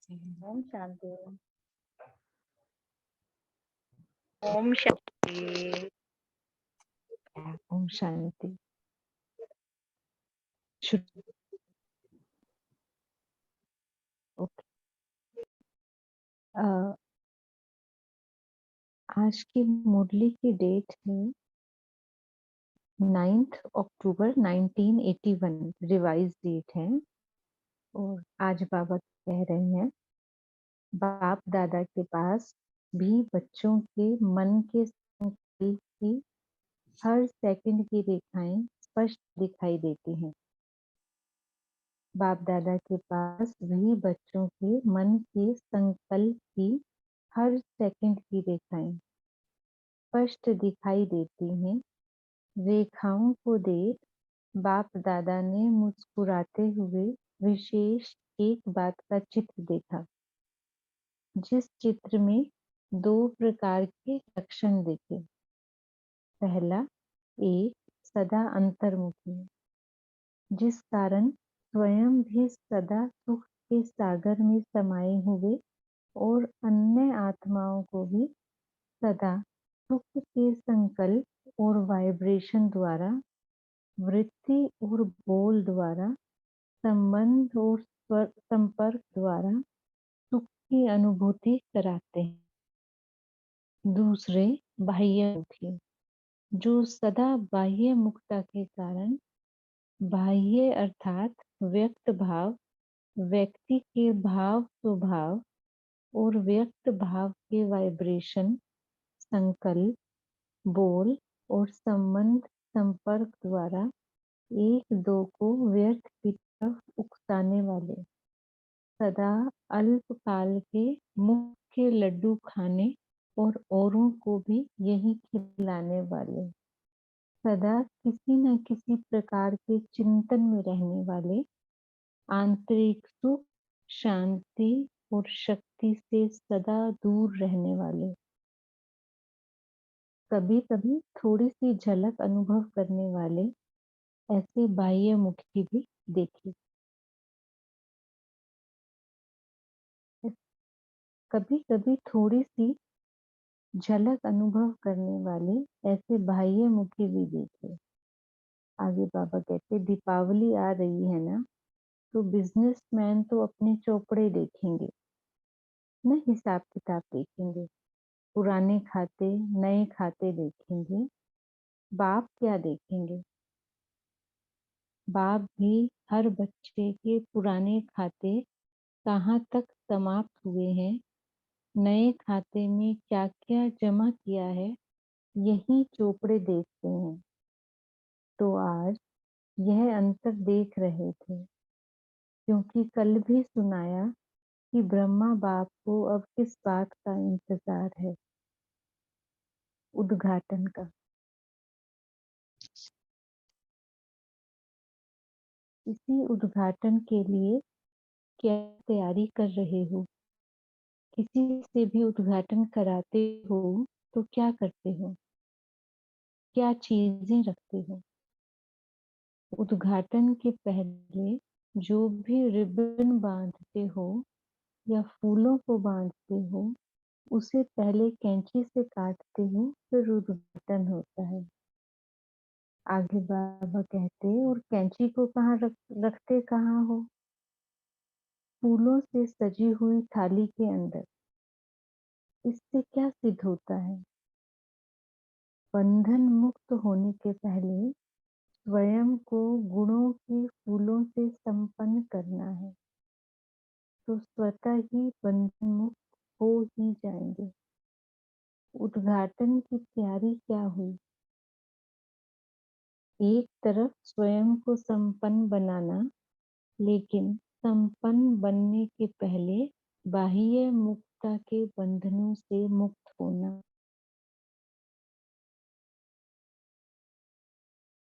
ओम शांति। ओम शांति। ओम शांति। ओके। आज की मुरली की डेट है 9 अक्टूबर 1981, रिवाइज डेट है। और आज बाबा कह रहे हैं, बाप दादा के पास भी बच्चों के मन के संकल्प की हर सेकंड की रेखाएं स्पष्ट दिखाई देती हैं। बाप दादा के पास भी बच्चों के मन के संकल्प की हर सेकंड की रेखाएं स्पष्ट दिखाई देती हैं। रेखाओं को देख बाप दादा ने मुस्कुराते हुए विशेष एक बात का चित्र देखा, जिस चित्र में 2 प्रकार के लक्षण देखे। पहला, एक सदा अंतर्मुखी, जिस कारण स्वयं भी सदा सुख के सागर में समाये हुए और अन्य आत्माओं को भी सदा सुख के संकल्प और वाइब्रेशन द्वारा, वृत्ति और बोल द्वारा, संबंध और संपर्क द्वारा सुख की अनुभूति कराते हैं। दूसरे, बाह्य मुखी, जो सदा बाह्य मुक्ता के कारण बाह्य अर्थात व्यक्त भाव, व्यक्ति के भाव स्वभाव और व्यक्त भाव के वाइब्रेशन, संकल्प, बोल और संबंध संपर्क द्वारा एक दो को व्यर्थ की तरफ उकसाने वाले, सदा अल्पकाल के मुख्य लड्डू खाने और औरों को भी यही खिलाने वाले, सदा किसी न किसी प्रकार के चिंतन में रहने वाले, आंतरिक सुख, शांति और शक्ति से सदा दूर रहने वाले, कभी कभी थोड़ी सी झलक अनुभव करने वाले ऐसे बाह्य मुखी भी देखे। कभी कभी थोड़ी सी झलक अनुभव करने वाले ऐसे बाह्य मुखी भी देखे। आगे बाबा कहते, दीपावली आ रही है ना, तो बिजनेसमैन तो अपने चौपड़े देखेंगे, न हिसाब किताब देखेंगे, पुराने खाते नए खाते देखेंगे। बाप क्या देखेंगे? बाप भी हर बच्चे के पुराने खाते कहाँ तक समाप्त हुए हैं, नए खाते में क्या क्या जमा किया है, यही चोपड़े देखते हैं। तो आज यह अंतर देख रहे थे, क्योंकि कल भी सुनाया कि ब्रह्मा बाप को अब किस बात का इंतजार है? उद्घाटन का। इसी उद्घाटन के लिए क्या तैयारी कर रहे हो? किसी से भी उद्घाटन कराते हो तो क्या करते हो? क्या चीजें रखते हो? उद्घाटन के पहले जो भी रिबन बांधते हो या फूलों को बांधते हो, उसे पहले कैंची से काटते हो, फिर उद्घाटन होता है। आगे बाबा कहते, और कैंची को रखते कहाँ हो? फूलों से सजी हुई थाली के अंदर। इससे क्या सिद्ध होता है? बंधन मुक्त होने के पहले स्वयं को गुणों के फूलों से संपन्न करना है, तो स्वतः ही बंधन मुक्त हो ही जाएंगे। उद्घाटन की तैयारी क्या हुई? एक तरफ स्वयं को संपन्न बनाना, लेकिन संपन्न बनने के पहले बाह्य मुक्ता के बंधनों से मुक्त होना।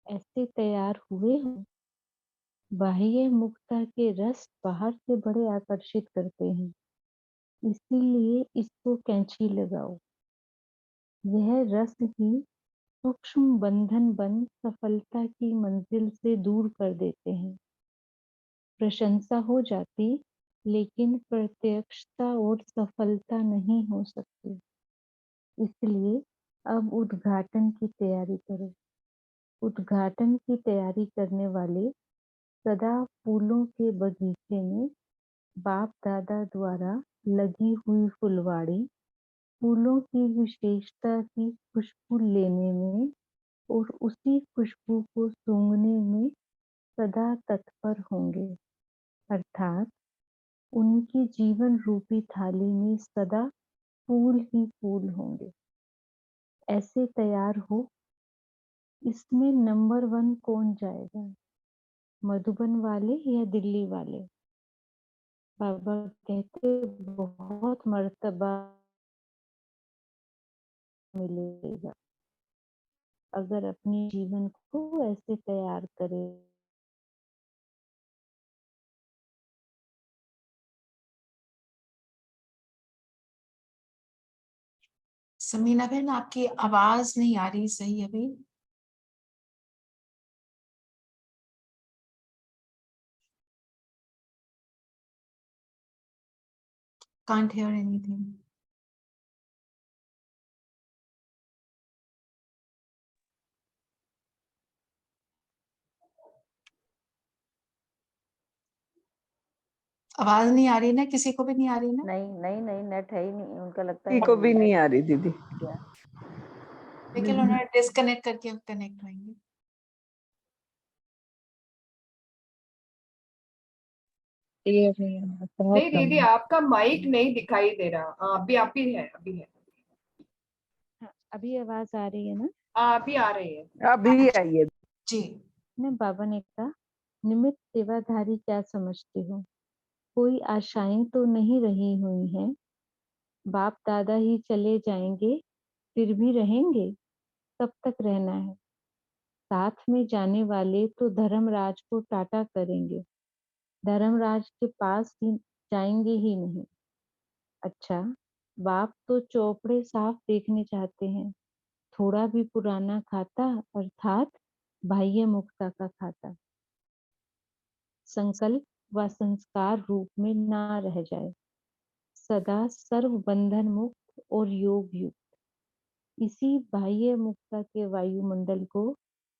ऐसे तैयार हुए हो? बाह्य मुक्ता के रस बाहर से बड़े आकर्षित करते हैं, इसीलिए इसको कैंची लगाओ। यह रस ही सूक्ष्म बंधन बन सफलता की मंजिल से दूर कर देते हैं। प्रशंसा हो जाती लेकिन प्रत्यक्षता और सफलता नहीं हो सकती। इसलिए अब उद्घाटन की तैयारी करो। उद्घाटन की तैयारी करने वाले सदा फूलों के बगीचे में बाप दादा द्वारा लगी हुई फुलवाड़ी फूलों की विशेषता की खुशबू लेने में और उसी खुशबू को सूंघने में सदा तत्पर होंगे, अर्थात उनकी जीवन रूपी थाली में सदा फूल ही फूल होंगे। ऐसे तैयार हो। इसमें नंबर 1 कौन जाएगा, मधुबन वाले या दिल्ली वाले? बाबा कहते बहुत मर्तबा मिलेगा अगर अपने जीवन को ऐसे तैयार करे। समीना बहन, आपकी आवाज नहीं आ रही सही अभी। Can't hear anything. आवाज नहीं आ रही ना, किसी को भी नहीं आ रही ना? नहीं नेट है ही नहीं, उनका लगता है किसी को भी नहीं आ रही दीदी। लेकिन उन्होंने डिस्कनेक्ट करके कनेक्ट होंगे। नहीं दीदी, आपका माइक नहीं दिखाई दे रहा। अभी आप ही है, अभी है। हाँ, अभी आवाज आ रही है ना? अभी आ रही है। अभी आई है जी। ना बाबा ने कहा, निमित्त सेवाधारी क्या समझती हो? कोई आशाएं तो नहीं रही हुई हैं। बाप दादा ही चले जाएंगे, फिर भी रहेंगे। कब तक रहना है? साथ में जाने वाले तो धर्मराज को टाटा करेंगे, धर्मराज के पास ही जाएंगे ही नहीं। अच्छा, बाप तो चौपड़े साफ देखने चाहते हैं, थोड़ा भी पुराना खाता अर्थात बाह्य मुक्ता का खाता संकल्प व संस्कार रूप में ना रह जाए, सदा सर्व बंधन मुक्त और योग युक्त। इसी बाह्य मुक्ता के वायुमंडल को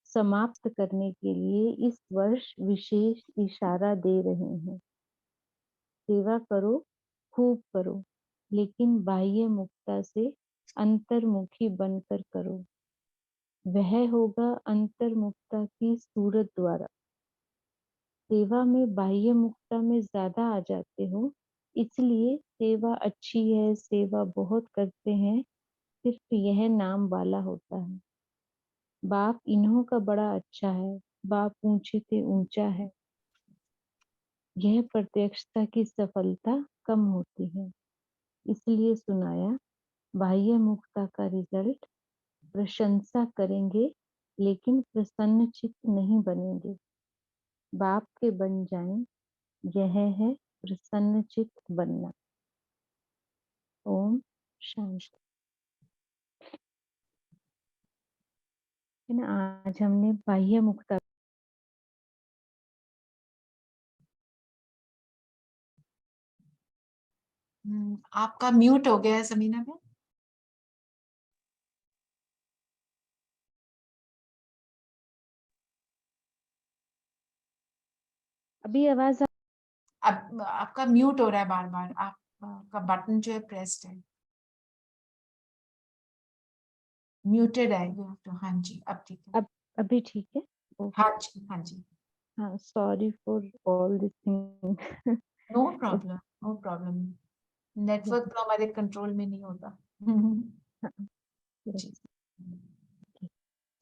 समाप्त करने के लिए इस वर्ष विशेष इशारा दे रहे हैं। सेवा करो, खूब करो, लेकिन बाह्य मुक्ता से अंतर्मुखी बनकर करो। वह होगा अंतर्मुक्ता की सूरत द्वारा। सेवा में बाह्य मुक्ता में ज्यादा आ जाते हो, इसलिए सेवा अच्छी है, सेवा बहुत करते हैं, सिर्फ यह नाम वाला होता है। बाप इन्हों का बड़ा अच्छा है, बाप ऊंचे से ऊंचा है। यह प्रत्यक्षता की सफलता कम होती है, इसलिए सुनाया। बाह्य मुक्ता का रिजल्ट प्रशंसा करेंगे, लेकिन प्रसन्न चित्त नहीं बनेंगे। बाप के बन जाएं, यह है प्रसन्न चित्त बनना। ओम शांति। है ना, आज हमने बाह्य मुक्ता आपका म्यूट हो गया है समीना बहन। अभी आवाज अब आपका म्यूट हो रहा है बार बार, आपका बटन जो है प्रेस्ड है, म्यूटेड है तो। हाँ जी, अब ठीक है। अभी ठीक है? हाँ जी, हाँ जी। हाँ, sorry for all this thing. No problem, no problem. Network तो हमारे कंट्रोल में नहीं होता। जी।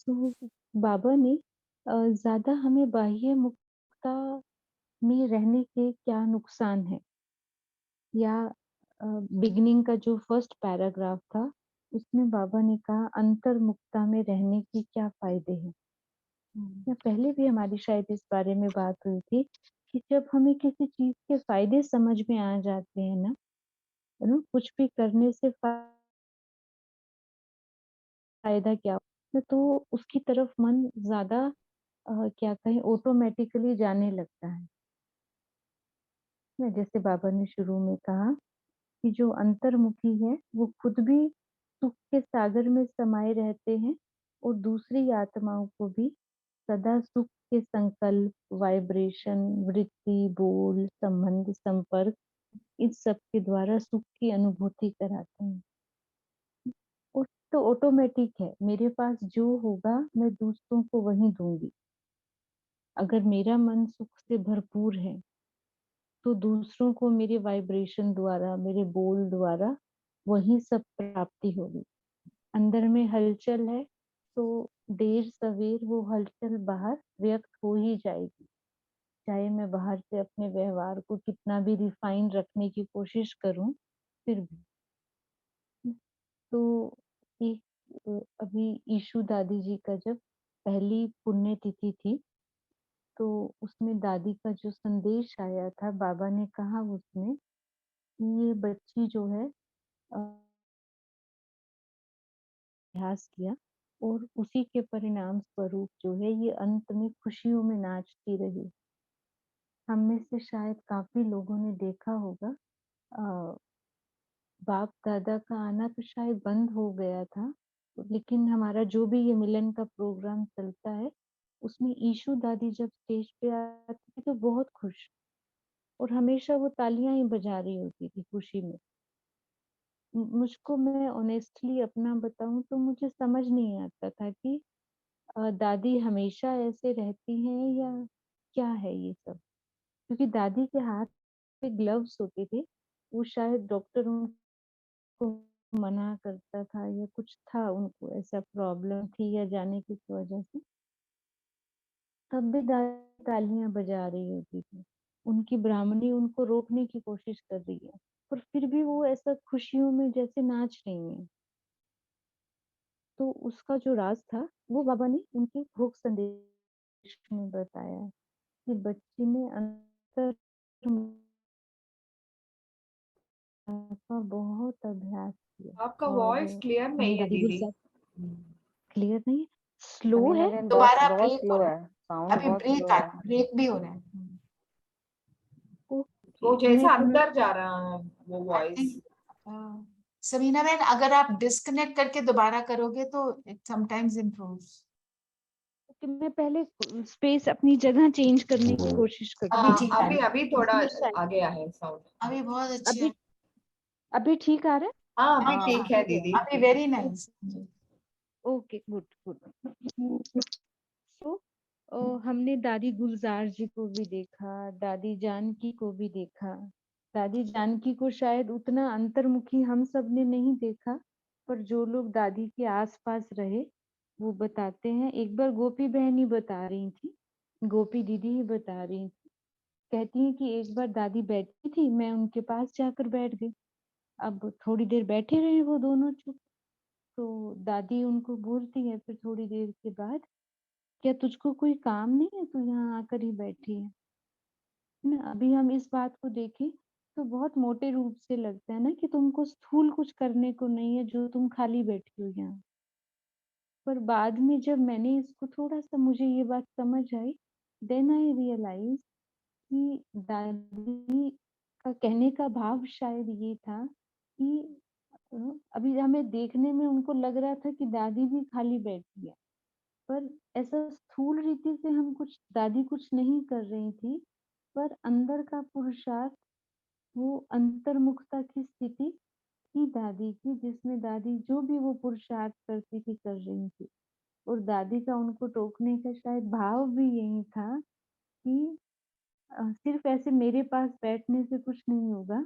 तो बाबा ने ज्यादा हमें बाह्य मुक्ता में रहने के क्या नुकसान है, या बिगनिंग का जो फर्स्ट पैराग्राफ था उसमें बाबा ने कहा अंतर्मुक्ता में रहने के क्या फायदे हैं। या पहले भी हमारी शायद इस बारे में बात हुई थी कि जब हमें किसी चीज के फायदे समझ में आ जाते हैं ना, कुछ भी करने से फायदा क्या होता है, तो उसकी तरफ मन ज्यादा क्या कहें ऑटोमेटिकली जाने लगता है। में जैसे बाबा ने शुरू में कहा कि जो अंतर्मुखी है वो खुद भी सुख के सागर में समाये रहते हैं और दूसरी आत्माओं को भी सदा सुख के संकल्प, वाइब्रेशन, वृत्ति, बोल, संबंध, संपर्क इन सब के द्वारा सुख की अनुभूति कराते हैं। और तो ऑटोमेटिक है, मेरे पास जो होगा मैं दूसरों को वही दूंगी। अगर मेरा मन सुख से भरपूर है तो दूसरों को मेरे वाइब्रेशन द्वारा, मेरे बोल द्वारा वही सब प्राप्ति होगी। अंदर में हलचल है तो देर सवेर वो हलचल बाहर व्यक्त हो ही जाएगी। चाहे मैं बाहर से अपने व्यवहार को कितना भी रिफाइन रखने की कोशिश करूं, फिर भी। तो एक अभी ईशु दादी जी का जब पहली पुण्यतिथि थी, तो उसमें दादी का जो संदेश आया था, बाबा ने कहा उसमें कि ये बच्ची जो है अभ्यास किया और उसी के परिणाम स्वरूप जो है ये अंत में खुशियों में नाचती रही। हम में से शायद काफी लोगों ने देखा होगा, बाप दादा का आना तो शायद बंद हो गया था, लेकिन हमारा जो भी ये मिलन का प्रोग्राम चलता है उसमें ईशु दादी जब स्टेज पे आती थी तो बहुत खुश, और हमेशा वो तालियां ही बजा रही होती थी खुशी में। मुझको, मैं ऑनेस्टली अपना बताऊं तो मुझे समझ नहीं आता था कि दादी हमेशा ऐसे रहती हैं या क्या है ये सब, क्योंकि दादी के हाथ पे ग्लव्स होते थे। वो शायद डॉक्टर उनको मना करता था या कुछ था, उनको ऐसा प्रॉब्लम थी या जाने किस वजह से, तब भी दादी तालियां बजा रही होती थी। उनकी ब्राह्मणी उनको रोकने की कोशिश कर रही है, पर फिर भी वो ऐसा खुशियों में जैसे नाच रही है। तो उसका जो राज था वो बाबा ने उनके भोग संदेश में बताया है कि बच्ची ने अंतर का बहुत अभ्यास किया। आपका और वॉइस क्लियर हमें नहीं है दादी गुल दीदी। साहब क्लियर नहीं, स्लो समीना है। बहन दोबारा बहुत ब्रेक हो स्लो रहा है, है, साउंड अभी बहुत स्लो है। ब्रेक भी हो रहा है। वो ओके, जैसे मैं अंदर जा रहा है वो आई वॉइस। थिंक समीना बहन, अगर आप डिस्कनेक्ट करके दोबारा करोगे तो इट समटाइम्स इम्प्रूव्स। मैं पहले स्पेस अपनी जगह चेंज करने की कोशिश करती अभी हूँ। ठीक आ अभी रही है, अभी थोड़ा इसमें शायद आ गया है साउंड। अभी बहुत अच्छी अभी है। अभी ठीक आ रहा है। हाँ अभी हाँ ठीक है ठीक है। दीदी। अभी very nice. Okay, good good. तो हमने दादी गुलजार जी को भी देखा, दादी जानकी को भी देखा। दादी जानकी को शायद उतना अंतर्मुखी हम सब ने नहीं देखा, पर जो लोग दादी के आसपास रहे वो बताते हैं। एक बार गोपी बहन ही बता रही थी, गोपी दीदी ही बता रही थी, कहती है कि एक बार दादी बैठी थी, मैं उनके पास जाकर बैठ गई। अब थोड़ी देर बैठे रहे वो दोनों चुप, तो दादी उनको बोलती है फिर थोड़ी देर के बाद, क्या तुझको कोई काम नहीं है, तू यहाँ आकर ही बैठी है ना। अभी हम इस बात को देखें तो बहुत मोटे रूप से लगता है ना कि तुमको स्थूल कुछ करने को नहीं है जो तुम खाली बैठी हो यहाँ। पर बाद में जब मैंने इसको थोड़ा सा, मुझे ये बात समझ आई, देन आई रियलाइज कि दादी का कहने का भाव शायद ये था कि अ, अभी हमें देखने में उनको लग रहा था कि दादी भी खाली बैठी है, पर ऐसा स्थूल रीति से हम कुछ, दादी कुछ नहीं कर रही थी, पर अंदर का पुरुषार्थ, वो अंतर्मुखता की स्थिति थी दादी की, जिसमें दादी जो भी वो पुरुषार्थ करती थी कर रही थी। और दादी का उनको टोकने का शायद भाव भी यही था कि सिर्फ ऐसे मेरे पास बैठने से कुछ नहीं होगा,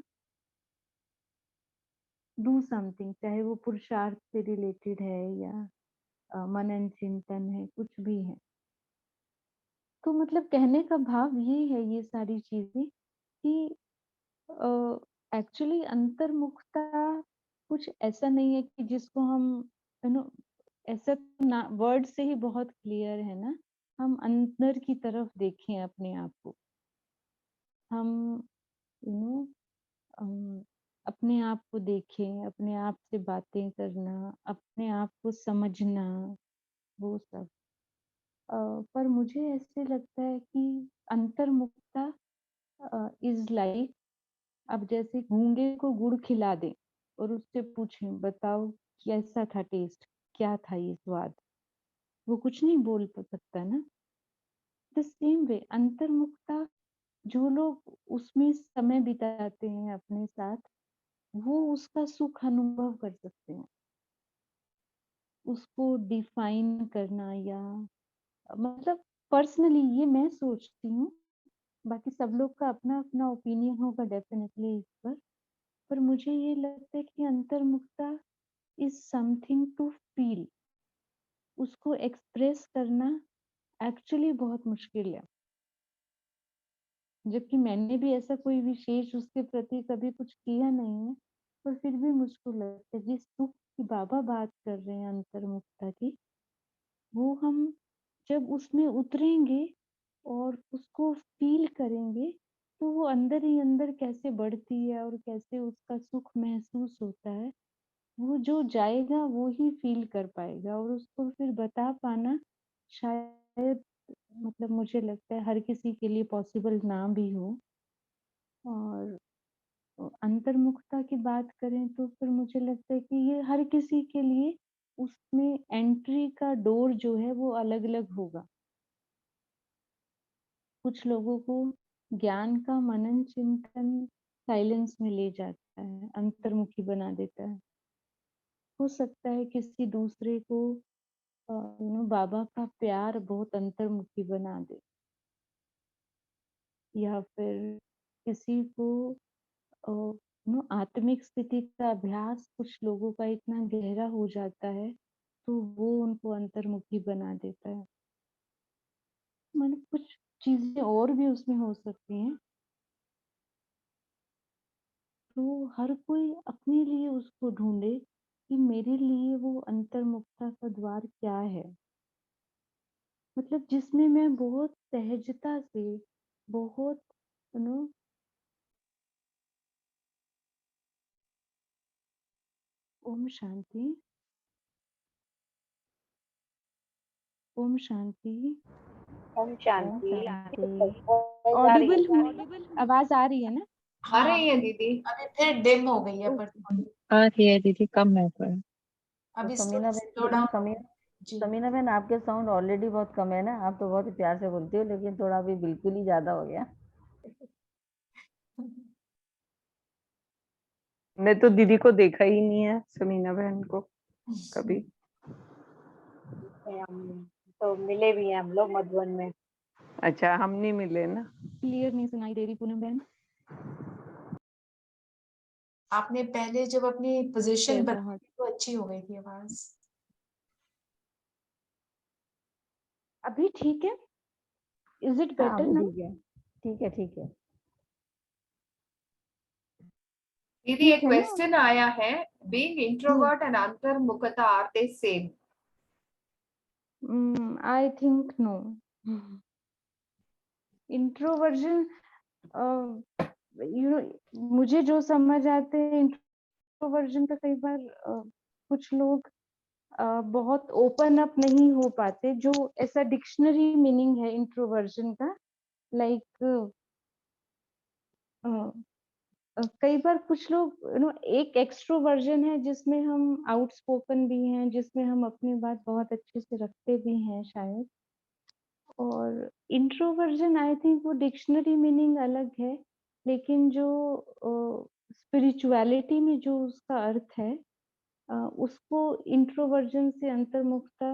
डू समथिंग, चाहे वो पुरुषार्थ से रिलेटेड है या मनन चिंतन है, कुछ भी है। तो मतलब कहने का भाव ये है, ये सारी चीजें, कि एक्चुअली अंतर्मुखता कुछ ऐसा नहीं है कि जिसको हम, यू नो, ऐसा तो ना वर्ड से ही बहुत क्लियर है ना, हम अंदर की तरफ देखें अपने आप को, हम यू नो अपने आप को देखें, अपने आप से बातें करना, अपने आप को समझना, वो सब। पर मुझे ऐसे लगता है कि अंतर्मुखता इज लाइक, अब जैसे गूंगे को गुड़ खिला दें और उससे पूछें बताओ कैसा था टेस्ट, क्या था ये स्वाद, वो कुछ नहीं बोल सकता ना। द सेम वे अंतर्मुखता, जो लोग उसमें समय बिताते हैं अपने साथ, वो उसका सुख अनुभव कर सकते हैं। उसको डिफाइन करना या मतलब पर्सनली ये मैं सोचती हूँ, बाकी सब लोग का अपना अपना ओपिनियन होगा डेफिनेटली इस पर मुझे ये लगता है कि अंतर्मुखता इज समथिंग टू फील, उसको एक्सप्रेस करना एक्चुअली बहुत मुश्किल है। जबकि मैंने भी ऐसा कोई विशेष उसके प्रति कभी कुछ किया नहीं है, पर फिर भी मुझको लगता है जिस सुख की बाबा बात कर रहे हैं अंतर्मुखता की, वो हम जब उसमें उतरेंगे और उसको फील करेंगे तो वो अंदर ही अंदर कैसे बढ़ती है और कैसे उसका सुख महसूस होता है, वो जो जाएगा वो ही फील कर पाएगा। और उसको फिर बता पाना शायद, मतलब मुझे लगता है हर किसी के लिए पॉसिबल ना भी हो। और अंतर्मुखता की बात करें तो फिर मुझे लगता है कि ये हर किसी के लिए उसमें एंट्री का डोर जो है वो अलग-अलग होगा। कुछ लोगों को ज्ञान का मनन चिंतन साइलेंस में ले जाता है, अंतर्मुखी बना देता है। हो सकता है किसी दूसरे को बाबा का प्यार बहुत अंतर्मुखी बना दे, या फिर किसी को आत्मिक स्थिति का अभ्यास कुछ लोगों का इतना गहरा हो जाता है तो वो उनको अंतर्मुखी बना देता है। मतलब कुछ चीजें और भी उसमें हो सकती हैं। तो हर कोई अपने लिए उसको ढूंढे कि मेरे लिए वो अंतर्मुखता का द्वार क्या है, मतलब जिसमें मैं बहुत सहजता से, बहुत यू नो ओम शांति, ओम शांति, ओम ओम शांति। शांति। ऑडिबल हूँ, आवाज आ रही है ना? आ रही है दीदी। अभी फिर डिम हो गई है पर आ रही है दीदी, कम है पर। अभी तो समीना स्लो बहन, डाउन जी। समीना बहन आपके साउंड ऑलरेडी बहुत कम है ना, आप तो बहुत ही प्यार से बोलती हो, लेकिन थोड़ा अभी बिल्कुल ही ज्यादा हो गया। मैं तो दीदी को देखा ही नहीं है, समीना बहन को कभी। हम तो मिले भी हैं हम लोग मधुबन में। अच्छा, हम नहीं मिले ना। क्लियर नहीं सुनाई दे रही पूनम बहन। आपने पहले जब अपनी पोजीशन कैसा बनाई हट तो अच्छी हो गई थी आवाज। अभी ठीक है? इज इट हाँ बेटर अभी ना? ठीक है, ठीक है, ठीक है। दीदी एक ठीक है ना? क्वेश्चन आया है, बीइंग इंट्रोवर्ट एंड अंतर्मुखता are they same? I think no. Introversion, मुझे जो समझ आते हैं इंट्रोवर्जन का, कई बार कुछ लोग बहुत ओपन अप नहीं हो पाते, जो ऐसा डिक्शनरी मीनिंग है इंट्रोवर्जन का। लाइक कई बार कुछ लोग एक एक्सट्रोवर्जन है जिसमें हम आउटस्पोकन भी हैं, जिसमें हम अपनी बात बहुत अच्छे से रखते भी हैं शायद। और इंट्रोवर्जन आई थिंक वो डिक्शनरी मीनिंग अलग है, लेकिन जो स्पिरिचुअलिटी में जो उसका अर्थ है, उसको इंट्रोवर्जन से अंतर्मुखता,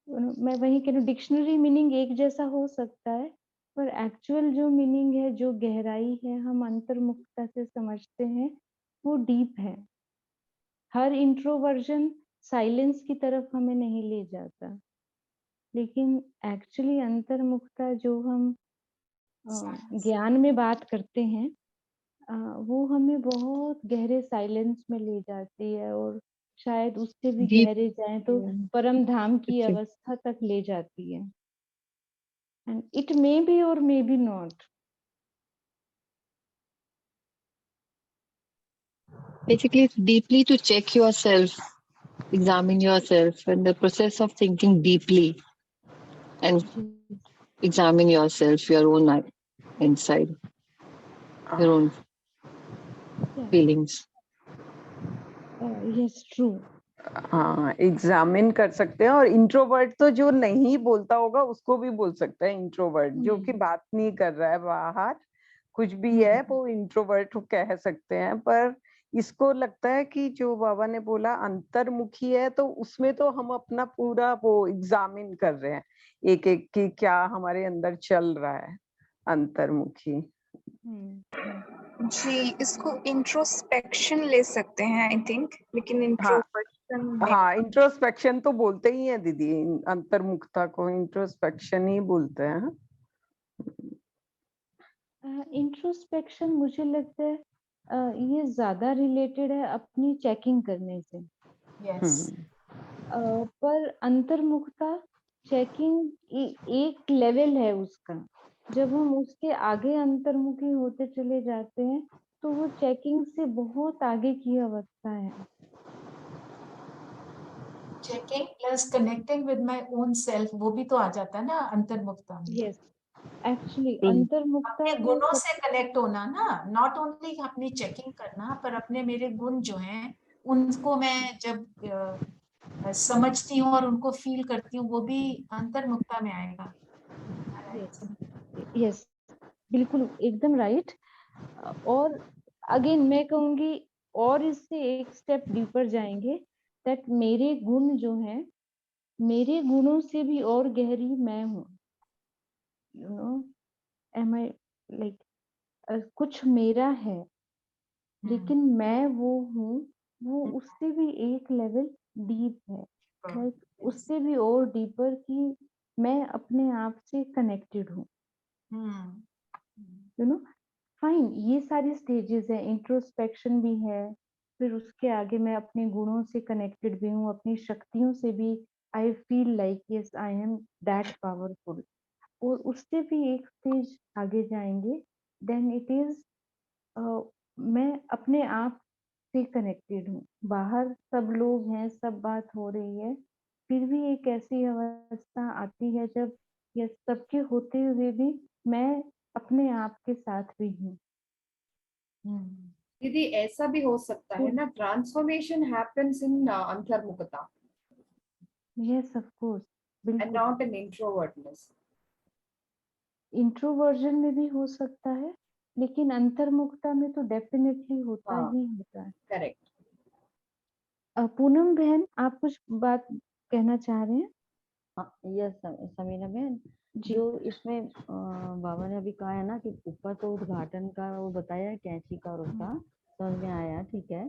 मैं वही कह रही हूँ, डिक्शनरी मीनिंग एक जैसा हो सकता है, पर एक्चुअल जो मीनिंग है, जो गहराई है हम अंतर्मुखता से समझते हैं, वो डीप है। हर इंट्रोवर्जन साइलेंस की तरफ हमें नहीं ले जाता, लेकिन एक्चुअली अंतर्मुखता जो हम ज्ञान में बात करते हैं, वो हमें बहुत गहरे साइलेंस में ले जाती है, और शायद उससे भी डीप। गहरे जाएं तो परम धाम की अच्छा। अवस्था तक ले जाती है। एंड इट मे बी और may be not. Basically, it's deeply to check yourself, examine yourself, and the process of thinking deeply and examine yourself, your own inside. your own Yeah. feelings. Yes, true. हाँ, examine कर सकते हैं। और introvert तो जो नहीं बोलता होगा उसको भी बोल सकते हैं इंट्रोवर्ट, जो कि बात नहीं कर रहा है बाहर, कुछ भी है, वो इंट्रोवर्ट कह सकते हैं। पर इसको लगता है कि जो बाबा ने बोला अंतर्मुखी है, तो उसमें तो हम अपना पूरा वो एग्जामिन कर रहे हैं एक एक की क्या हमारे अंदर चल रहा है अंतर्मुखी। जी, इसको इंट्रोस्पेक्शन ले सकते हैं आई थिंक, लेकिन इंट्रोवर्जन हाँ, इंट्रोस्पेक्शन तो बोलते ही है दीदी, अंतर्मुखता को इंट्रोस्पेक्शन ही बोलते हैं। इंट्रोस्पेक्शन मुझे लगता है ये ज्यादा रिलेटेड है अपनी चेकिंग करने से। यस, पर अंतर्मुखता चेकिंग एक लेवल है उसका। जब हम उसके आगे अंतर्मुखी होते चले जाते हैं तो वो चेकिंग से बहुत आगे की अवस्था है। Checking plus connecting with my own self, वो भी तो आ जाता है ना अंतर्मुखता में। Yes, actually Mm. अंतर्मुखता अपने में गुणों से कनेक्ट होना ना, नॉट ओनली अपनी चेकिंग करना, पर अपने मेरे गुण जो हैं उनको मैं जब समझती हूँ और उनको फील करती हूँ, वो भी अंतर्मुखता में आएगा। यस, बिल्कुल एकदम राइट। और अगेन मैं कहूंगी और इससे एक स्टेप डीपर जाएंगे, दैट मेरे गुण जो हैं, मेरे गुणों से भी और गहरी मैं हूँ। You know, am I like कुछ मेरा है, लेकिन मैं वो हूँ, वो उससे भी एक लेवल डीप है, लाइक उससे भी और डीपर कि मैं अपने आप से कनेक्टेड हूँ। यू नो, फाइन, ये सारी स्टेजेस है, इंट्रोस्पेक्शन भी है, फिर उसके आगे मैं अपने गुणों से कनेक्टेड भी हूँ, अपनी शक्तियों से भी I feel like yes I am that powerful. और उससे भी एक स्टेज आगे जाएंगे, देन इट इज मैं अपने आप से कनेक्टेड हूँ। बाहर सब लोग हैं, सब बात हो रही है, फिर भी एक ऐसी अवस्था आती है जब ये सबके होते हुए भी मैं अपने आप के साथ भी हूँ। दीदी ऐसा भी हो सकता है ना, ट्रांसफॉर्मेशन हैपेंस इन अंतर्मुखता यस, ऑफ कोर्स, एंड बिल्कुल। Not in introvertness. इंट्रोवर्जन में भी हो सकता है, लेकिन अंतर्मुखता में तो डेफिनेटली होता हाँ, ही होता है। करेक्ट। पूनम बहन, आप कुछ बात कहना चाह रहे हैं? हाँ, यस समीना बहन, जी। जो इसमें बाबा ने अभी कहा है ना कि ऊपर तो उद्घाटन का वो बताया है, कैंची का और उसका समझ में आया, ठीक है।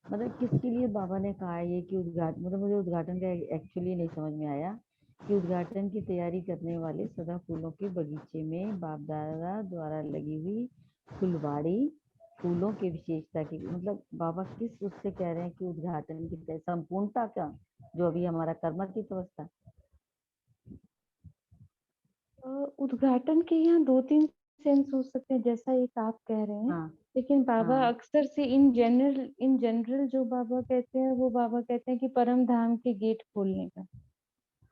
मतलब किसके लिए बाबा ने कहा है ये कि उद्घाटन, मतलब मुझे उद्घाटन का एक्चुअली नहीं समझ में आया कि उद्घाटन की तैयारी करने वाले सदा फूलों के बगीचे में बाप दादा द्वारा लगी हुई फुलवाड़ी फूलों की विशेषता की, मतलब बाबा किस उससे कह रहे हैं कि उद्घाटन की संपूर्णता का जो अभी हमारा कर्मचित अवस्था। उद्घाटन के यहाँ 2-3 सेंस हो सकते हैं, जैसा एक आप कह रहे हैं। हाँ, लेकिन बाबा हाँ, अक्सर से इन जनरल जो बाबा कहते हैं, वो बाबा कहते हैं कि परम धाम के गेट खोलने का।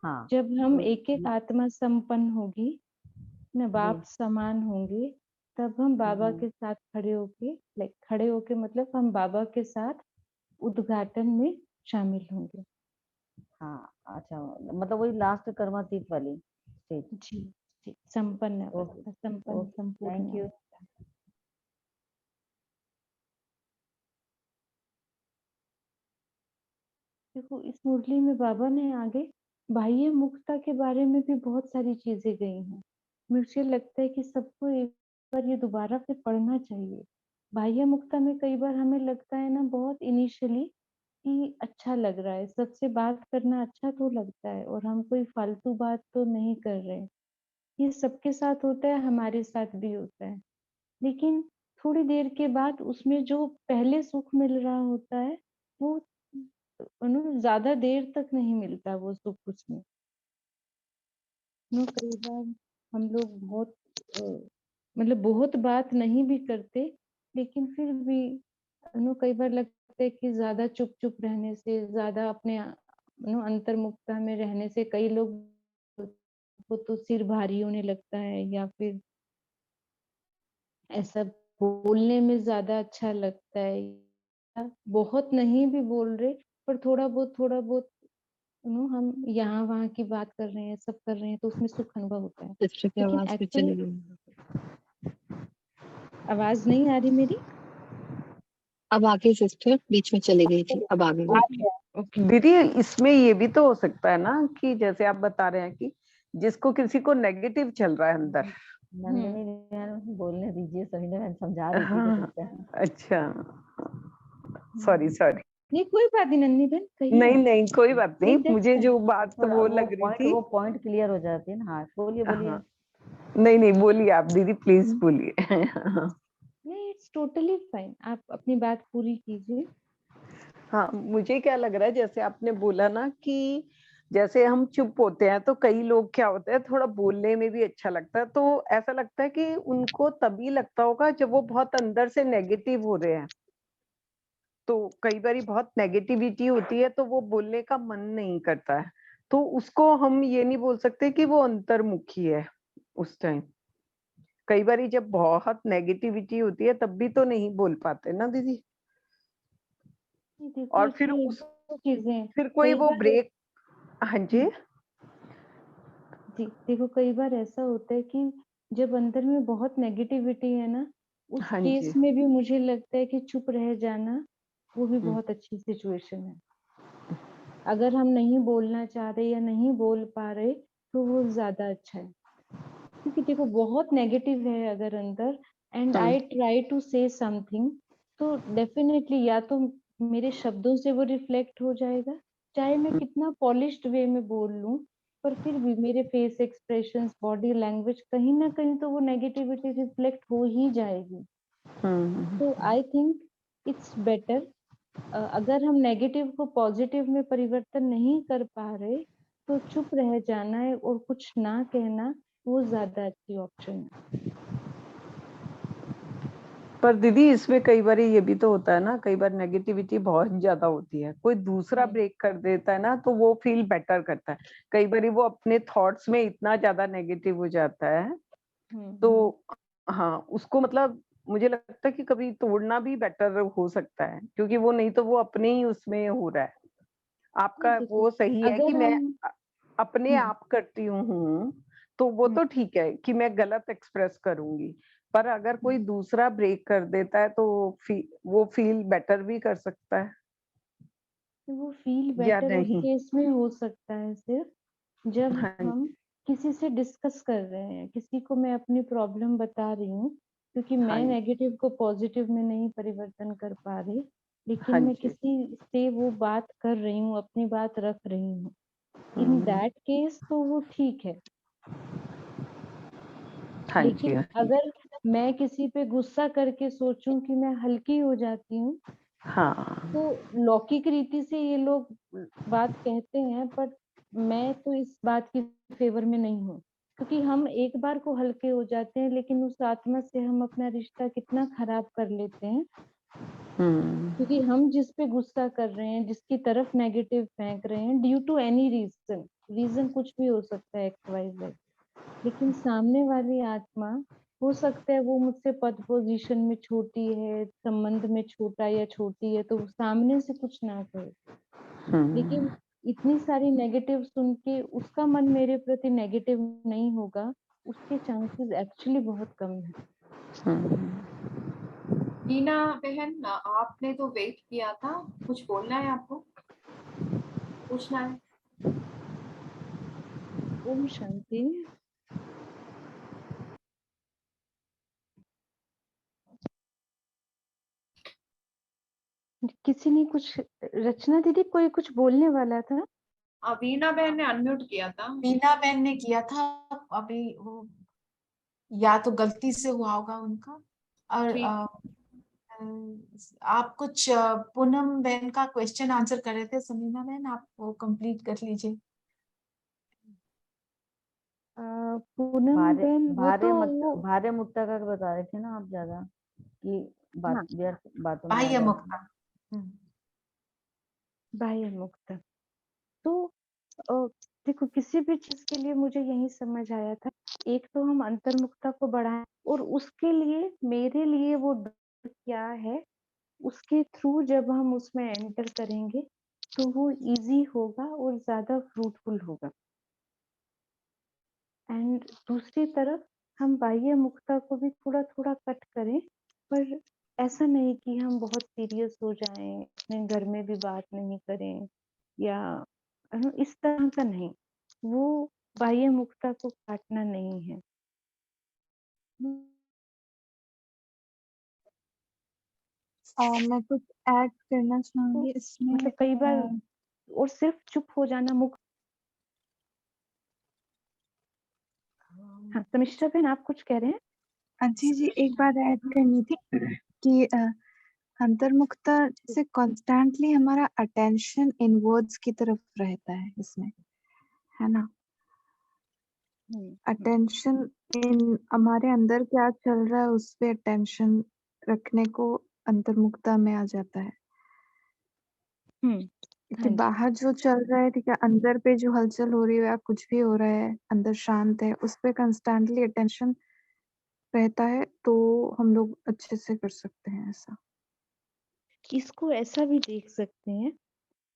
हाँ, जब हम तो एक आत्मा संपन्न होगी, न बाप जी, समान होंगे, तब हम बाबा के साथ खड़े होके मतलब हम बाबा के साथ उद्घाटन में शामिल होंगे। हाँ, अच्छा, मतलब वही लास्ट कर्मातीत वाली स्टेज। जी, जी, संपन्न ओके, अवस्था, संपन्न ओके, संपूर्ण थैंक यू। अवस्था। देखो, इस मुरली में बाबा ने आगे बाह्य मुक्ता के बारे में भी बहुत सारी चीजें गई हैं। मुझे लगता है कि सबको एक बार ये दोबारा से पढ़ना चाहिए। बाह्य मुक्ता में कई बार हमें लगता है ना, बहुत इनिशियली कि अच्छा लग रहा है, सबसे बात करना अच्छा तो लगता है और हम कोई फालतू बात तो नहीं कर रहे। ये सबके साथ होता है, हमारे साथ भी होता है। लेकिन थोड़ी देर के बाद उसमें जो पहले सुख मिल रहा होता है, वो ज्यादा देर तक नहीं मिलता वो सुख उसमें। कई बार हम लोग बहुत मतलब बहुत बात नहीं भी करते, लेकिन फिर भी कई बार लगता है कि ज्यादा चुप चुप रहने से, ज्यादा अपने अंतर्मुखता में रहने से कई लोग को तो सिर भारी होने लगता है, या फिर ऐसा बोलने में ज्यादा अच्छा लगता है, या बहुत नहीं भी बोल रहे पर थोड़ा बहुत हम यहाँ वहाँ की बात कर रहे हैं, सब कर रहे हैं, तो उसमें सुख अनुभव होता है। सिस्टर की लेकिन आवाज भी एक्चुअली चली गई। आवाज नहीं आ रही मेरी? अब आ गई सिस्टर, बीच में चली गई थी, अब आ गई। Okay okay. दीदी इसमें ये भी तो हो सकता है ना कि जैसे आप बता रहे हैं कि जिसको किसी को नेगेटिव चल रहा है अंदर। नंदिनी बहन बोलने दीजिए, सभी ने समझा रही थी कि हाँ, ठीक है। अच्छा सॉरी नहीं कोई बात नहीं नन्नी बहन, कहिए नहीं आप। नहीं कोई बात नहीं, That's मुझे fine. जो बात थोड़ा वो लग रही थी। वो पॉइंट क्लियर हो जाती है ना। हाँ बोलिए बोलिए। हाँ नहीं बोलिए आप दीदी, प्लीज बोलिए। नहीं इट्स टोटली फाइन, आप अपनी बात पूरी कीजिए। हाँ मुझे क्या लग रहा है, जैसे आपने बोला ना कि जैसे हम चुप होते हैं तो कई लोग क्या होता है थोड़ा बोलने में भी अच्छा लगता है, तो ऐसा लगता है कि उनको तभी लगता होगा जब वो बहुत अंदर से नेगेटिव हो रहे हैं। तो कई बार बहुत नेगेटिविटी होती है तो वो बोलने का मन नहीं करता है, तो उसको हम ये नहीं बोल सकते कि वो अंतर्मुखी है उस टाइम। कई बार जब बहुत नेगेटिविटी होती है तब भी तो नहीं बोल पाते ना दीदी। देखो और फिर इसमें उस दो चीजें फिर कोई कई वो बार। ब्रेक। हाँ जी जी देखो कई बार ऐसा होता है कि जब अंदर में बहुत नेगेटिविटी है ना, उस हाँ जी। केस में भी मुझे लगता है कि चुप रह जाना वो भी हम्म, बहुत अच्छी सिचुएशन है। अगर हम नहीं बोलना चाह रहे या नहीं बोल पा रहे तो वो ज्यादा अच्छा है, क्योंकि देखो बहुत नेगेटिव है अगर अंदर and I try to say something, तो डेफिनेटली या तो मेरे शब्दों से वो रिफ्लेक्ट हो जाएगा, चाहे मैं कितना पॉलिश्ड वे में बोल लूं, पर फिर भी मेरे फेस एक्सप्रेशंस, बॉडी लैंग्वेज कहीं ना कहीं तो वो नेगेटिविटी रिफ्लेक्ट हो ही जाएगी। तो आई थिंक इट्स बेटर, अगर हम नेगेटिव को पॉजिटिव में परिवर्तन नहीं कर पा रहे तो चुप रह जाना है और कुछ ना कहना वो ज्यादा अच्छी ऑप्शन है। पर दीदी इसमें कई बार ये भी तो होता है ना, कई बार नेगेटिविटी बहुत ज्यादा होती है, कोई दूसरा ब्रेक कर देता है ना तो वो फील बेटर करता है। कई बार वो अपने थॉट्स में इतना ज्यादा नेगेटिव हो जाता है तो हाँ उसको मतलब मुझे लगता है कि कभी तोड़ना भी बेटर हो सकता है, क्योंकि वो नहीं तो वो अपने ही उसमें हो रहा है। आपका देखो वो सही है कि अगर मैं हम अपने आप करती हूँ तो वो तो ठीक है कि मैं गलत एक्सप्रेस करूंगी, पर अगर कोई दूसरा ब्रेक कर देता है तो वो फील बेटर भी कर सकता है वो फील या बेटर उस नहीं। केस में हो सकता है सिर्फ जब हाँ हम किसी से डिस्कस कर रहे हैं, किसी को मैं अपनी प्रॉब्लम बता रही हूँ, क्योंकि हाँ मैं नेगेटिव को पॉजिटिव में नहीं परिवर्तन कर पा रही, लेकिन हाँ मैं जी। किसी से वो बात कर रही हूँ, अपनी बात रख रही हूँ, इन दैट केस तो वो ठीक है। हाँ जी। लेकिन अगर मैं किसी पे गुस्सा करके सोचूं कि मैं हल्की हो जाती हूँ, हाँ तो लौकिक रीति से ये लोग बात कहते हैं, पर मैं तो इस बात की फेवर में नहीं हूँ, क्योंकि हम एक बार को हल्के हो जाते हैं लेकिन उस आत्मा से हम अपना रिश्ता कितना खराब कर लेते हैं, क्योंकि हम जिस पे गुस्सा कर रहे हैं, जिसकी तरफ नेगेटिव फेंक रहे हैं ड्यू टू एनी रीजन कुछ भी हो सकता है XYZ, लेकिन सामने वाली आत्मा हो सकता है वो मुझसे पद पोजीशन में छोटी है, संबंध में छोटा या छोटी है, तो वो सामने से कुछ ना कहे, लेकिन इतनी सारी नेगेटिव सुन के उसका मन मेरे प्रति नेगेटिव नहीं होगा, उसके चांसेस एक्चुअली बहुत कम है। मीना बहन आपने तो वेट किया था, कुछ बोलना है आपको, पूछना है? ओम शांति। किसी ने कुछ, रचना दीदी कोई कुछ बोलने वाला था? वीणा बहन ने अनम्यूट किया था। मीना बहन ने किया था, अभी वो या तो गलती से हुआ होगा उनका। और ठीक। आप कुछ पूनम बहन का क्वेश्चन आंसर कर रहे थे, समीना बहन आप वो कंप्लीट कर लीजिए। पूनम बहन वो तो वो भार्य मुक्ता का बता रहे थे ना आप ज्यादा, कि हाँ व्यर्थ बातों में आ बाह्य जाते मुक्ता। बाह्य मुक्त। तो देखो किसी भी चीज के लिए मुझे यही समझ आया था, एक तो हम अंतर्मुखता को बढ़ाएं और उसके लिए मेरे लिए वो डर क्या है, उसके थ्रू जब हम उसमें एंटर करेंगे तो वो इजी होगा और ज्यादा फ्रूटफुल होगा। एंड दूसरी तरफ हम बाह्य मुक्ता को भी थोड़ा थोड़ा कट करें, पर ऐसा नहीं कि हम बहुत सीरियस हो जाएं, अपने घर में भी बात नहीं करें या इस तरह का नहीं, वो बाह्य मुक्ता को काटना नहीं है। मैं कुछ ऐड करना चाहूंगी इसमें। मतलब कई बार और सिर्फ चुप हो जाना मुक्त। हाँ तमिश्रा बहन आप कुछ कह रहे हैं? जी जी, एक बात ऐड करनी थी कि अंतर्मुखता से कॉन्स्टेंटली हमारा अटेंशन इनवर्ड्स की तरफ रहता है इसमें, है ना। अटेंशन इन हमारे अंदर क्या चल रहा है उस पे अटेंशन रखने को अंतर्मुखता में आ जाता है। कि बाहर जो चल रहा है, ठीक है, अंदर पे जो हलचल हो रही है या कुछ भी हो रहा है, अंदर शांत है, उस पे कंस्टेंटली अटेंशन रहता है, तो हम लोग अच्छे से कर सकते हैं ऐसा। इसको ऐसा भी देख सकते हैं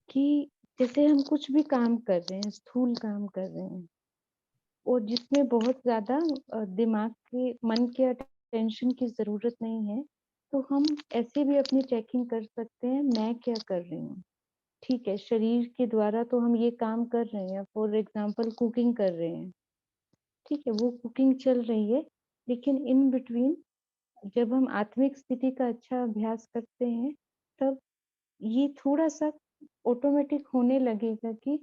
कि जैसे हम कुछ भी काम कर रहे हैं, स्थूल काम कर रहे हैं और जिसमें बहुत ज्यादा दिमाग के मन के अटेंशन की जरूरत नहीं है, तो हम ऐसे भी अपनी चेकिंग कर सकते हैं मैं क्या कर रही हूँ। ठीक है, शरीर के द्वारा तो हम ये काम कर रहे हैं, फॉर एग्जाम्पल कुकिंग कर रहे हैं, ठीक है, वो कुकिंग चल रही है, लेकिन इन बिटवीन जब हम आत्मिक स्थिति का अच्छा अभ्यास करते हैं तब ये थोड़ा सा ऑटोमेटिक होने लगेगा कि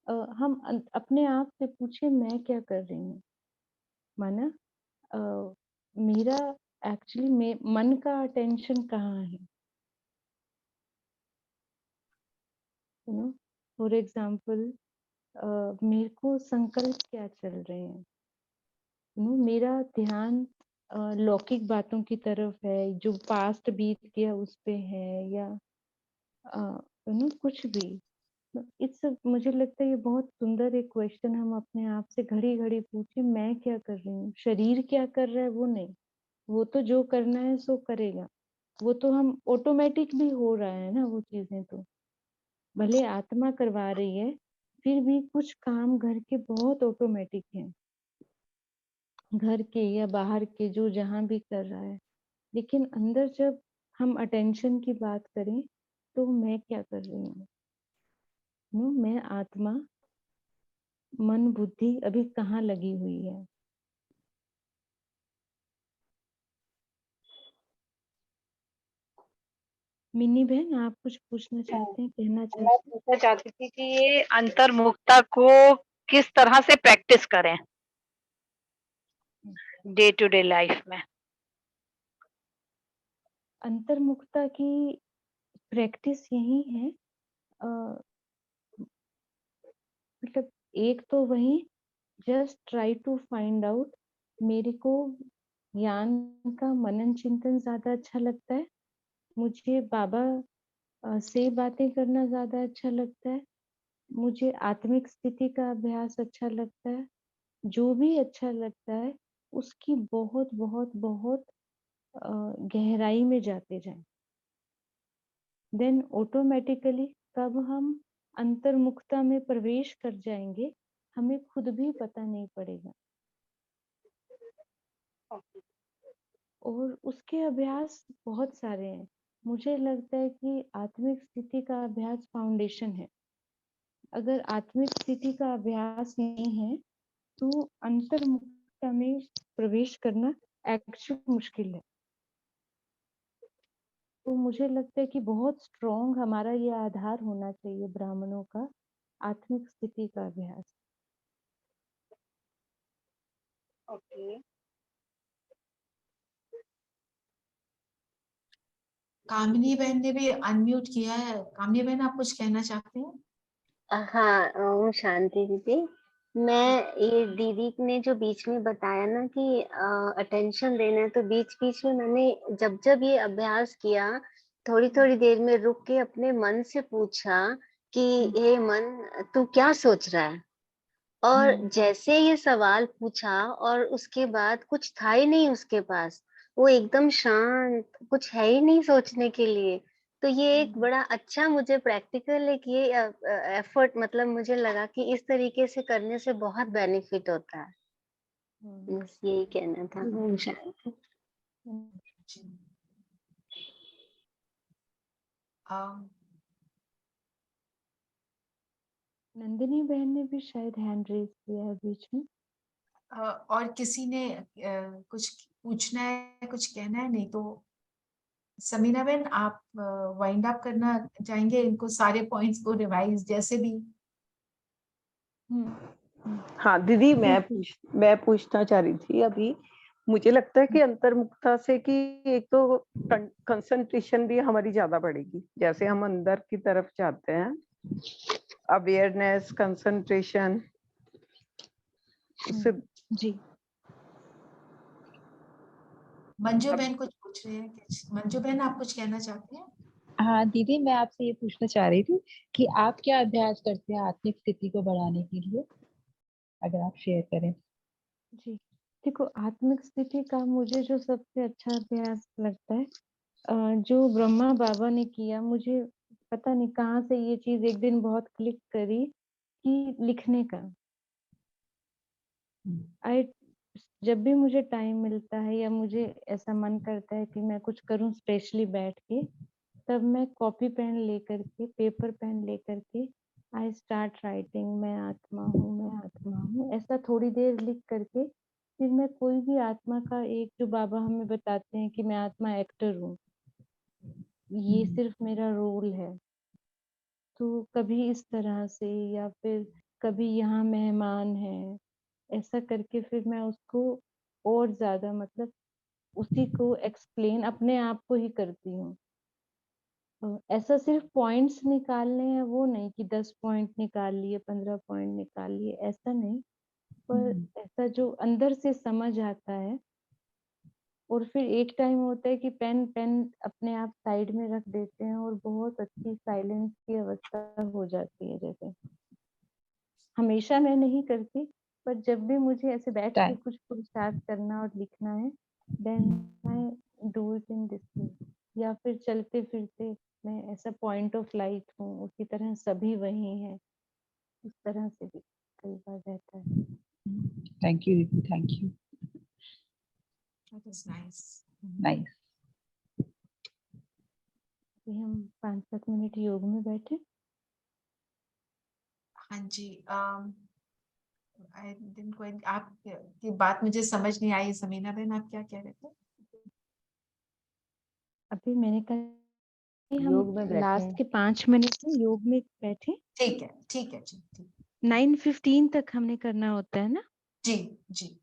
हम अपने आप से पूछे मैं क्या कर रही हूँ। माना मेरा एक्चुअली मन का अटेंशन कहाँ है, फॉर एग्जाम्पल मेरे को संकल्प क्या चल रहे हैं, मेरा ध्यान लौकिक बातों की तरफ है, जो पास्ट बीत गया उस पे है, या कुछ भी। इट्स मुझे लगता है ये बहुत सुंदर एक क्वेश्चन हम अपने आप से घड़ी घड़ी पूछे मैं क्या कर रही हूँ। शरीर क्या कर रहा है वो नहीं, वो तो जो करना है सो करेगा, वो तो हम ऑटोमेटिक भी हो रहा है ना, वो चीजें तो भले आत्मा करवा रही है, फिर भी कुछ काम घर के बहुत ऑटोमेटिक हैं, घर के या बाहर के जो जहाँ भी कर रहा है। लेकिन अंदर जब हम अटेंशन की बात करें तो मैं क्या कर रही हूँ, मैं आत्मा मन बुद्धि अभी कहाँ लगी हुई है। मिनी बहन आप कुछ पूछना चाहते हैं, कहना चाहते मैं हैं? पूछना चाहती थी कि ये अंतर्मुखता को किस तरह से प्रैक्टिस करें डे टू डे लाइफ में। अंतर्मुखता की प्रैक्टिस यही है, मतलब एक तो वही just try to find out, मेरे को ज्ञान का मनन चिंतन ज्यादा अच्छा लगता है, मुझे बाबा से बातें करना ज्यादा अच्छा लगता है, मुझे आत्मिक स्थिति का अभ्यास अच्छा लगता है। जो भी अच्छा लगता है उसकी बहुत बहुत बहुत गहराई में जाते जाएं, देन ऑटोमेटिकली कब हम अंतर्मुखता में प्रवेश कर जाएंगे हमें खुद भी पता नहीं पड़ेगा। और उसके अभ्यास बहुत सारे हैं, मुझे लगता है कि आत्मिक स्थिति का अभ्यास फाउंडेशन है। अगर आत्मिक स्थिति का अभ्यास नहीं है तो अंतर्मुखता में प्रवेश करना एक्चुअली मुश्किल है। तो मुझे लगता है कि बहुत स्ट्रॉन्ग हमारा ये आधार होना चाहिए ब्राह्मणों का, आत्मिक स्थिति का अभ्यास। ओके, कामिनी बहन ने भी अनम्यूट किया है। कामिनी बहन आप कुछ कहना चाहते हैं? हाँ, ओम शांति दीदी। मैं ये दीदी ने जो बीच में बताया ना कि अटेंशन देना है, तो बीच बीच में मैंने जब जब ये अभ्यास किया थोड़ी थोड़ी देर में रुक के अपने मन से पूछा कि हे मन तू क्या सोच रहा है, और जैसे ये सवाल पूछा और उसके बाद कुछ था ही नहीं उसके पास, वो एकदम शांत, कुछ है ही नहीं सोचने के लिए। तो ये एक बड़ा अच्छा मुझे प्रैक्टिकल एक ये एफर्ट, मतलब मुझे लगा कि इस तरीके से करने से बहुत बेनिफिट होता है। बस यही कहना था। ओम शांति। जी। अम, नंदिनी बहन ने भी शायद हैंड रेज किया है बीच में। और किसी ने कुछ पूछना है, कुछ कहना है? नहीं तो समीना बहन आप वाइंड अप करना चाहेंगे इनको सारे पॉइंट्स को रिवाइज जैसे भी? हाँ दीदी, मैं पूछना चाह रही थी अभी। मुझे लगता है कि अंतर्मुखता से कि एक तो कंसंट्रेशन भी हमारी ज्यादा बढ़ेगी, जैसे हम अंदर की तरफ जाते हैं, अवेयरनेस, कंसंट्रेशन, उससे। जी मंजू बहन कुछ पूछ रहे हैं। मंजू बहन आप कुछ कहना चाहते हैं? हाँ दीदी, मैं आपसे ये पूछना चाह रही थी कि आप क्या अभ्यास करते हैं आत्मिक स्थिति को बढ़ाने के लिए, अगर आप शेयर करें। जी देखो, आत्मिक स्थिति का मुझे जो सबसे अच्छा अभ्यास लगता है, जो ब्रह्मा बाबा ने किया, मुझे पता नहीं कहाँ से ये चीज एक दिन बहुत क्लिक करी कि लिखने का। आई जब भी मुझे टाइम मिलता है या मुझे ऐसा मन करता है कि मैं कुछ करूं स्पेशली बैठ के, तब मैं कॉपी पेन लेकर के, पेपर पेन लेकर के आई स्टार्ट राइटिंग, मैं आत्मा हूँ, मैं आत्मा हूँ, ऐसा थोड़ी देर लिख करके फिर मैं कोई भी आत्मा का, एक जो बाबा हमें बताते हैं कि मैं आत्मा एक्टर हूँ, ये सिर्फ मेरा रोल है, तो कभी इस तरह से, या फिर कभी यहाँ मेहमान है, ऐसा करके फिर मैं उसको और ज्यादा, मतलब उसी को एक्सप्लेन अपने आप को ही करती हूँ। ऐसा सिर्फ पॉइंट्स निकालने हैं वो नहीं कि 10 पॉइंट निकाल लिए, 15 पॉइंट निकाल लिए, ऐसा नहीं, पर ऐसा जो अंदर से समझ आता है। और फिर एक टाइम होता है कि पेन पेन अपने आप साइड में रख देते हैं और बहुत अच्छी साइलेंस की अवस्था हो जाती है। जैसे हमेशा मैं नहीं करती, पर जब भी मुझे ऐसे बैठ के कुछ पुरुषार्थ करना और लिखना है, then I do it in this way. या फिर चलते फिरते मैं ऐसा पॉइंट ऑफ लाइट हूँ, उसी तरह सभी वही हैं, इस तरह से भी कई बार रहता है। थैंक यू दीदी, thank you, That is nice. Nice. अभी हम 5-7 मिनट योग में बैठे। हाँ जी। I didn't quite, आप की बात मुझे समझ नहीं आई। समीना बहन आप क्या कह रहे थे? अभी मैंने कहा हम योग में बैठे लास्ट हैं। के 5 मिनट में योग में बैठे। ठीक है, ठीक है जी, ठीक। 9:15 तक हमने करना होता है ना? जी जी।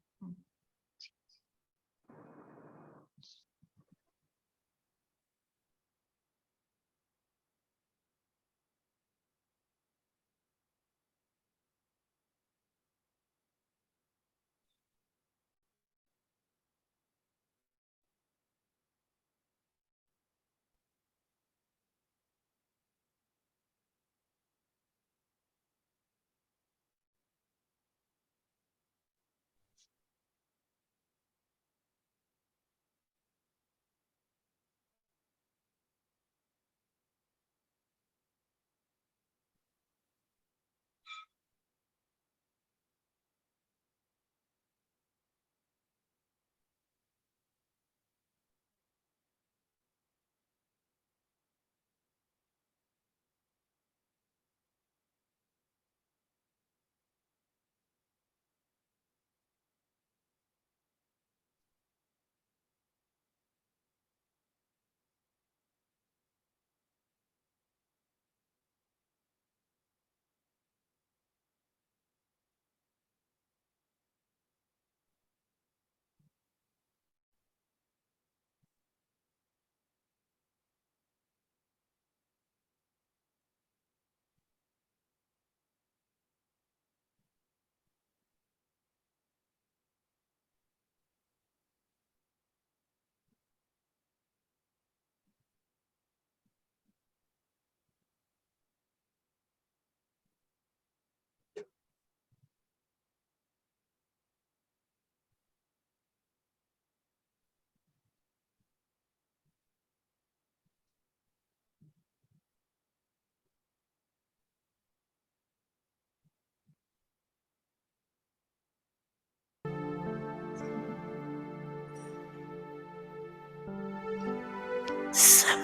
सब